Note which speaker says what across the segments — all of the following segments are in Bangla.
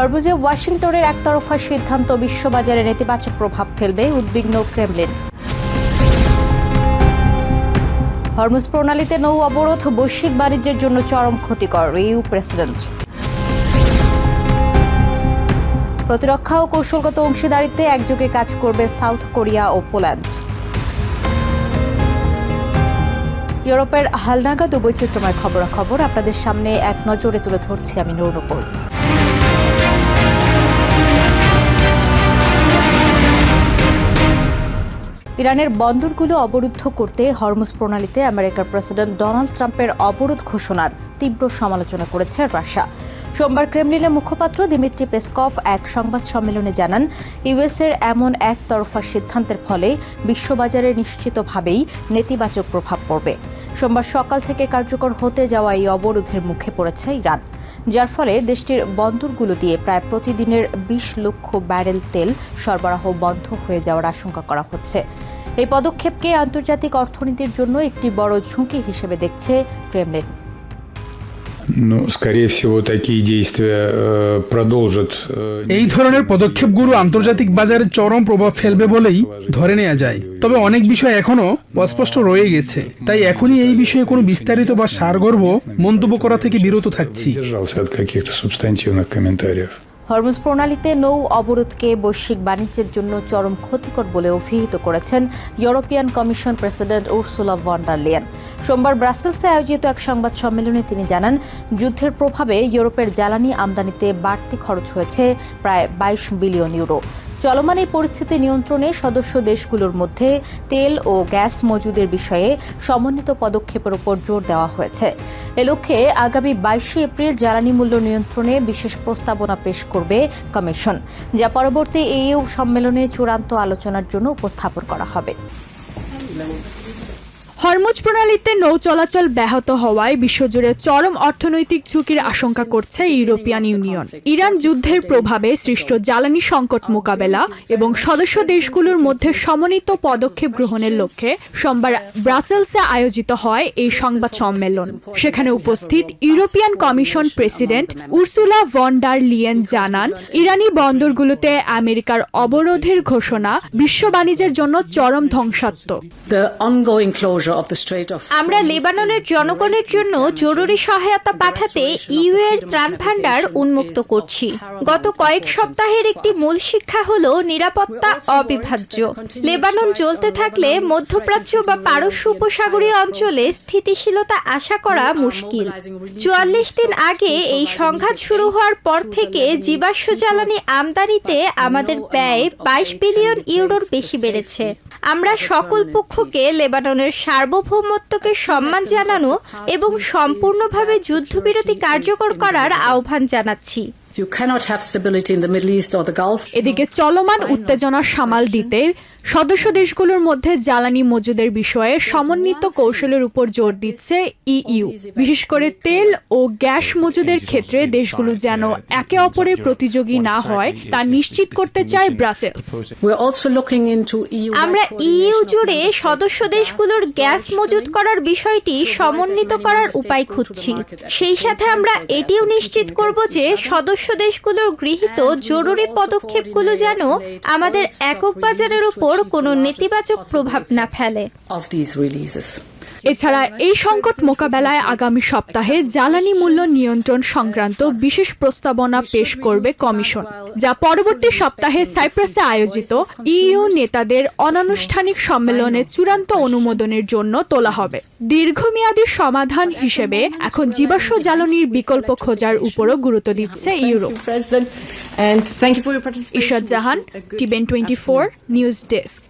Speaker 1: হরমুজে ওয়াশিংটনের একতরফা সিদ্ধান্ত বিশ্ববাজারে নেতিবাচক প্রভাব ফেলবে, উদ্বিগ্ন ক্রেমলিন। হরমুজ প্রণালীতে নৌ অবরোধ বৈশ্বিক বাণিজ্যের জন্য চরম ক্ষতিকর, ইইউ প্রেসিডেন্ট। প্রতিরক্ষা ও কৌশলগত অংশীদারিত্বে একযোগে কাজ করবে সাউথ কোরিয়া ও পোল্যান্ড। ইউরোপের হালনাগাদ ও বৈচিত্র্যময় খবরাখবর আপনাদের সামনে এক নজরে তুলে ধরছি আমি নূর। ইরানের বন্দরগুলো অবরুদ্ধ করতে হরমুজ প্রণালীতে আমেরিকার প্রেসিডেন্ট ডোনাল্ড ট্রাম্পের অবরোধ ঘোষণার তীব্র সমালোচনা করেছে রাশিয়া। সোমবার ক্রেমলিনের মুখপাত্র দিমিত্রি পেসকভ এক সংবাদ সম্মেলনে জানান, ইউএসের এমন একতরফা সিদ্ধান্তের ফলে বিশ্ববাজারে নিশ্চিতভাবেই নেতিবাচক প্রভাব পড়বে। সোমবার সকাল থেকে কার্যকর হতে যাওয়া এই অবরোধের মুখে পড়েছে ইরান, যার ফলে দেশটির বন্দরগুলো দিয়ে প্রায় প্রতিদিনের 20 লক্ষ ব্যারেল তেল সরবরাহ বন্ধ হয়ে যাওয়ার আশঙ্কা করা হচ্ছে। এই পদক্ষেপকে আন্তর্জাতিক অর্থনীতির জন্য একটি বড় ঝুঁকি হিসেবে দেখছে ক্রেমলিন।
Speaker 2: এই ধরনের পদক্ষেপগুলো আন্তর্জাতিক বাজারে চরম প্রভাব ফেলবে বলেই ধরে নেওয়া যায়। তবে অনেক বিষয় এখনো অস্পষ্ট রয়ে গেছে, তাই এখনই এই বিষয়ে কোনো বিস্তারিত বা সারগর্ভ মন্তব্য করা থেকে বিরত থাকছি।
Speaker 1: হরমুজ প্রণালীতে নৌ অবরোধকে বৈশ্বিক বাণিজ্যের জন্য চরম ক্ষতিকর বলে অভিহিত করেছেন European Commission president Ursula von der Leyen. সোমবার ব্রাসেলসে আয়োজিত এক সংবাদ সম্মেলনে তিনি জানান, যুদ্ধের প্রভাবে ইউরোপের জ্বালানি আমদানিতে বাড়তি খরচ হয়েছে প্রায় 22 বিলিয়ন ইউরো। চলমান এই পরিস্থিতি নিয়ন্ত্রণে সদস্য দেশগুলোর মধ্যে তেল ও গ্যাস মজুদের বিষয়ে সমন্বিত পদক্ষেপের উপর জোর দেওয়া হয়েছে। এ লক্ষ্যে আগামী 22 এপ্রিল জ্বালানি মূল্য নিয়ন্ত্রণে বিশেষ প্রস্তাবনা পেশ করবে কমিশন, যা পরবর্তী ইইউ সম্মেলনে চূড়ান্ত আলোচনার জন্য উপস্থাপন করা হবে।
Speaker 3: হরমুজ প্রণালীতে নৌ চলাচল ব্যাহত হওয়ায় বিশ্বজুড়ে চরম অর্থনৈতিক ঝুঁকির আশঙ্কা করছে ইউরোপিয়ান ইউনিয়ন। ইরান যুদ্ধের প্রভাবে সৃষ্ট জ্বালানি সংকট মোকাবেলা এবং সদস্য দেশগুলোর মধ্যে সমন্বিত পদক্ষেপ গ্রহণের লক্ষ্যে সোমবার ব্রাসেলসে আয়োজিত হয় এই সংবাদ সম্মেলন। সেখানে উপস্থিত European Commission president Ursula von der Leyen জানান, ইরানি বন্দরগুলোতে আমেরিকার অবরোধের ঘোষণা বিশ্ব বাণিজ্যের জন্য চরম ধ্বংসাত্মক।
Speaker 4: আমরা লেবাননের জনগণের জন্য জরুরি সহায়তা পাঠাতে ইইউ এর ত্রাণ ভাণ্ডার উন্মুক্ত করছি। গত কয়েক সপ্তাহের একটি মূল শিক্ষা হল নিরাপত্তা অবিভাজ্য। লেবানন জ্বলতে থাকলে মধ্যপ্রাচ্য বা পারস্য উপসাগরীয় অঞ্চলে স্থিতিশীলতা আশা করা মুশকিল। 44 দিন আগে এই সংঘাত শুরু হওয়ার পর থেকে জীবাশ্ম জ্বালানি আমদানিতে আমাদের ব্যয় 22 বিলিয়ন ইউরোর বেশি বেড়েছে। আমরা সকল পক্ষকে লেবাননের সার্বভৌমত্বকে সম্মান জানানো এবং সম্পূর্ণভাবে যুদ্ধবিরতি কার্যকর করার আহ্বান জানাচ্ছি।
Speaker 3: এদিকে চলমান উত্তেজনা সামাল দিতে সদস্য দেশগুলোর মধ্যে জ্বালানি মজুদের বিষয়ে সমন্বিত কৌশলের উপর জোর দিচ্ছে ইইউ। বিশেষ করে তেল ও গ্যাস মজুদের ক্ষেত্রে দেশগুলো যেন একে অপরের প্রতিযোগী না হয় তা নিশ্চিত করতে চায় ব্রাসেলস।
Speaker 4: আমরা ইইউ জুড়ে সদস্য দেশগুলোর গ্যাস মজুত করার বিষয়টি সমন্বিত করার উপায় খুঁজছি। সেই সাথে আমরা এটিও নিশ্চিত করব যে সদস্য দেশগুলোর গৃহীত জরুরি পদক্ষেপগুলো যেন আমাদের একক বাজারের উপর কোনো নেতিবাচক প্রভাব না ফেলে।
Speaker 3: এছাড়া এই সংকট মোকাবেলায় আগামী সপ্তাহে জ্বালানি মূল্য নিয়ন্ত্রণ সংক্রান্ত বিশেষ প্রস্তাবনা পেশ করবে কমিশন, যা পরবর্তী সপ্তাহে সাইপ্রাসে আয়োজিত ইইউ নেতাদের অনানুষ্ঠানিক সম্মেলনে চূড়ান্ত অনুমোদনের জন্য তোলা হবে। দীর্ঘমেয়াদী সমাধান হিসেবে এখন জীবাশ্ম জ্বালানির বিকল্প খোঁজার উপরও গুরুত্ব দিচ্ছে ইউরোপ। ইশরাত জাহান, টিভেন 24 নিউজ ডেস্ক।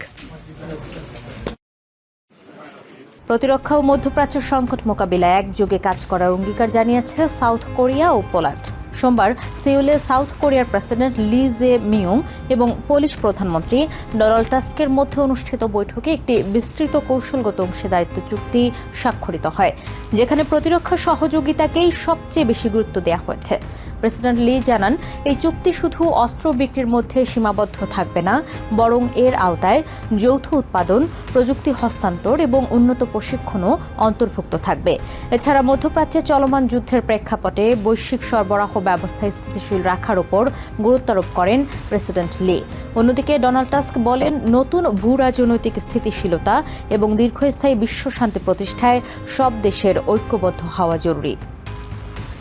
Speaker 1: প্রতিরক্ষা ও মধ্যপ্রাচ্য সংকট মোকাবিলায় একযোগে কাজ করার অঙ্গীকার জানিয়েছে সাউথ কোরিয়া ও পোল্যান্ড। সোমবার সিউলে সাউথ কোরিয়ার প্রেসিডেন্ট লি জে মিয়ং এবং পোলিশ প্রধানমন্ত্রী ডোনাল্ড টাস্কের মধ্যে অনুষ্ঠিত বৈঠকে একটি বিস্তৃত কৌশলগত অংশীদারিত্ব চুক্তি স্বাক্ষরিত হয়, যেখানে প্রতিরক্ষা সহযোগিতাকেই সবচেয়ে বেশি গুরুত্ব দেওয়া হয়েছে। প্রেসিডেন্ট লি জানান, এই চুক্তি শুধু অস্ত্র বিক্রির মধ্যে সীমাবদ্ধ থাকবে না, বরং এর আওতায় যৌথ উৎপাদন, প্রযুক্তি হস্তান্তর এবং উন্নত প্রশিক্ষণও অন্তর্ভুক্ত থাকবে। এছাড়া মধ্যপ্রাচ্যে চলমান যুদ্ধের প্রেক্ষাপটে বৈশ্বিক সরবরাহ ব্যবস্থায় স্থিতিশীল রাখার উপর গুরুত্ব আরোপ করেন প্রেসিডেন্ট লি। অন্যদিকে ডোনাল্ড টাস্ক বলেন, নতুন ভূ-রাজনৈতিক স্থিতিশীলতা এবং দীর্ঘস্থায়ী বিশ্ব শান্তি প্রতিষ্ঠায় সব দেশের ঐক্যবদ্ধ হওয়া জরুরি।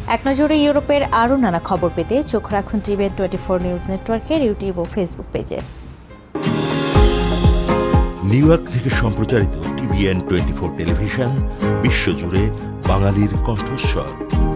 Speaker 1: এক নজরে ইউরোপের আরও নানা খবর পেতে চোখ রাখুন টিভিএন 24 নিউজ নেটওয়ার্কের ইউটিউব ও ফেসবুক পেজে।
Speaker 5: নিউ ইয়র্ক থেকে সম্প্রচারিত টিভিএন 24 টেলিভিশন বিশ্বজুড়ে বাঙালির কণ্ঠস্বর।